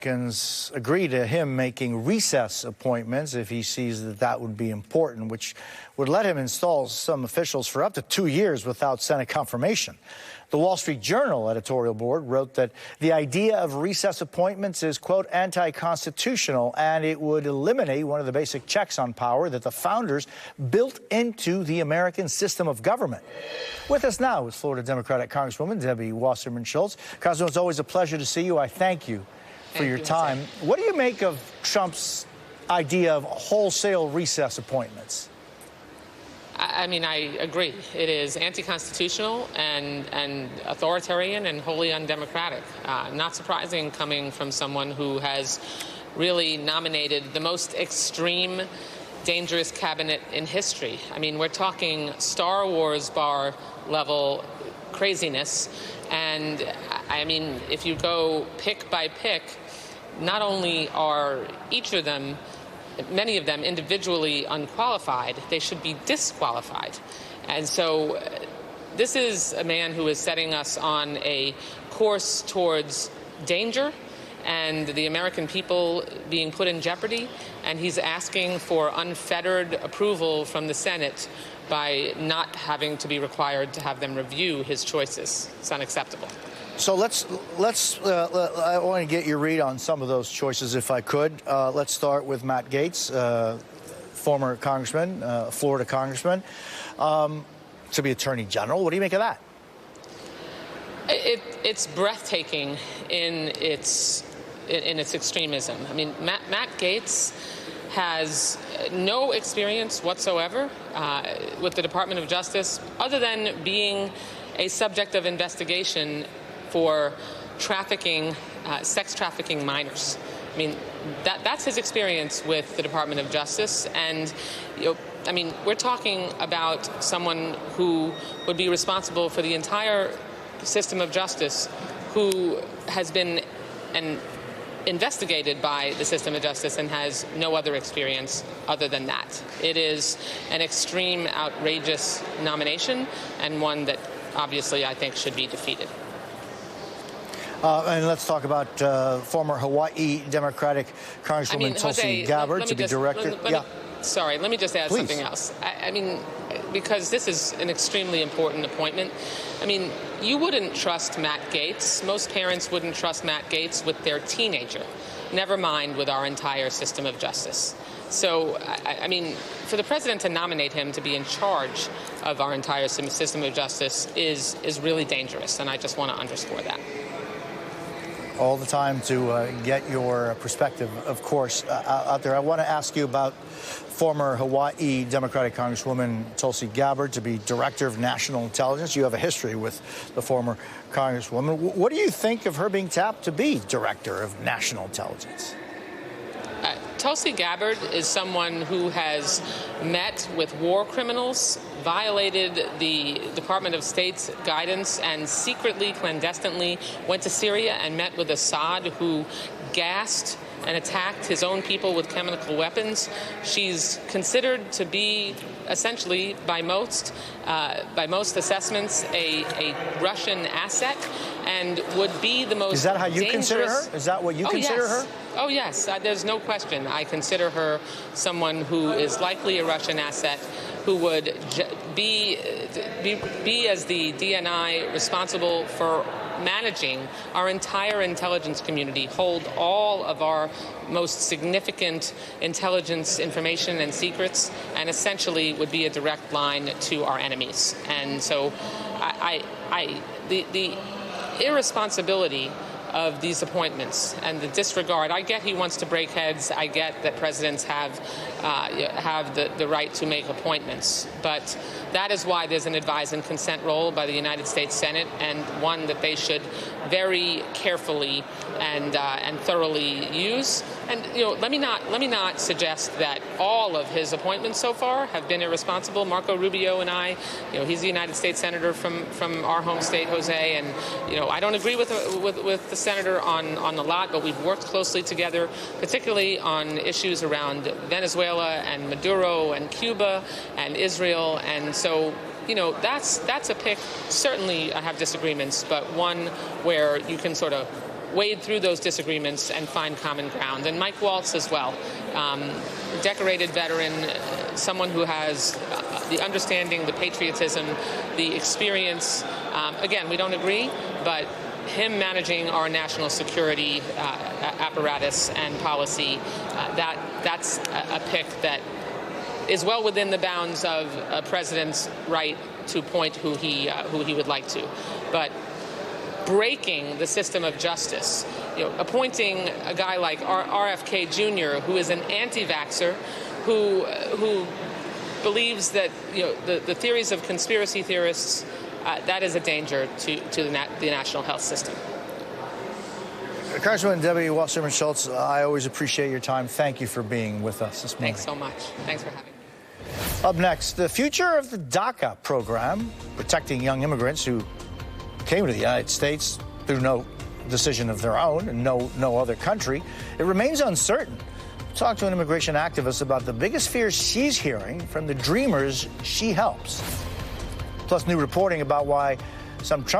Republicans agree to him making recess appointments if he sees that that would be important, which would let him install some officials for up to 2 years without Senate confirmation. The Wall Street Journal editorial board wrote that the idea of recess appointments is, quote, anti-constitutional, and it would eliminate one of the basic checks on power that the founders built into the American system of government. With us now is Florida Democratic Congresswoman Debbie Wasserman Schultz. Congresswoman, it's always a pleasure to see you. I thank you for your time. What do you make of Trump's idea of wholesale recess appointments? I mean, I agree. It is anti-constitutional and authoritarian and wholly undemocratic. Not surprising coming from someone who has really nominated the most extreme, dangerous cabinet in history. I mean, we're talking Star Wars bar level craziness. And I mean, if you go pick by pick, not only are each of them, many of them individually unqualified, they should be disqualified. And so this is a man who is setting us on a course towards danger and the American people being put in jeopardy. And he's asking for unfettered approval from the Senate by not having to be required to have them review his choices. It's unacceptable. So I want to get your read on some of those choices, if I could. Let's start with Matt Gaetz, former congressman, Florida congressman, to be attorney general. What do you make of that? It's breathtaking in its extremism. I mean, Matt Gaetz has no experience whatsoever with the Department of Justice, other than being a subject of investigation for trafficking, sex trafficking minors. I mean, that's his experience with the Department of Justice. And, I mean, we're talking about someone who would be responsible for the entire system of justice, who has been investigated by the system of justice and has no other experience other than that. It is an extreme, outrageous nomination, and one that obviously I think should be defeated. And let's talk about former Hawaii Democratic Congresswoman Tulsi Gabbard to be director. Sorry, let me just add Please. Something else. I mean, because this is an extremely important appointment. I mean, you wouldn't trust Matt Gaetz. Most parents wouldn't trust Matt Gaetz with their teenager, never mind with our entire system of justice. So, I mean, for the president to nominate him to be in charge of our entire system of justice is really dangerous, and I just want to underscore that. All the time to get your perspective, of course, out there. I want to ask you about former Hawaii Democratic Congresswoman Tulsi Gabbard to be Director of National Intelligence. You have a history with the former Congresswoman. What do you think of her being tapped to be Director of National Intelligence? Tulsi Gabbard is someone who has met with war criminals, violated the Department of State's guidance, and secretly, clandestinely went to Syria and met with Assad, who gassed and attacked his own people with chemical weapons. She's considered to be essentially, by most assessments, a Russian asset, and would be the most. Is that how you consider her? Is that what you consider her? Oh, yes. There's no question. I consider her someone who is likely a Russian asset, who would be as the DNI responsible for managing our entire intelligence community, hold all of our most significant intelligence information and secrets, and essentially would be a direct line to our enemies. And so the irresponsibility of these appointments and the disregard. I get he wants to break heads. I get that presidents have the right to make appointments. But that is why there's an advise and consent role by the United States Senate, and one that they should very carefully and thoroughly use. And let me not suggest that all of his appointments so far have been irresponsible. Marco Rubio and I, he's a United States senator from our home state, Jose, and I don't agree with the senator on a lot, but we've worked closely together, particularly on issues around Venezuela and Maduro and Cuba and Israel. And so, that's a pick. Certainly I have disagreements, but one where you can sort of wade through those disagreements and find common ground. And Mike Waltz as well, decorated veteran, someone who has the understanding, the patriotism, the experience. Again, we don't agree, but him managing our national security apparatus and policy, that's a pick that is well within the bounds of a president's right to appoint who he would like to. But breaking the system of justice, appointing a guy like RFK Jr., who is an anti-vaxxer, who believes that the theories of conspiracy theorists, that is a danger to the national health system. Congresswoman Debbie Wasserman Schultz, I always appreciate your time. Thank you for being with us this morning. Thanks so much. Thanks for having me. Up next, the future of the DACA program, protecting young immigrants who came to the United States through no decision of their own and no other country. It remains uncertain. We'll talk to an immigration activist about the biggest fears she's hearing from the dreamers she helps. Plus, new reporting about why some Trump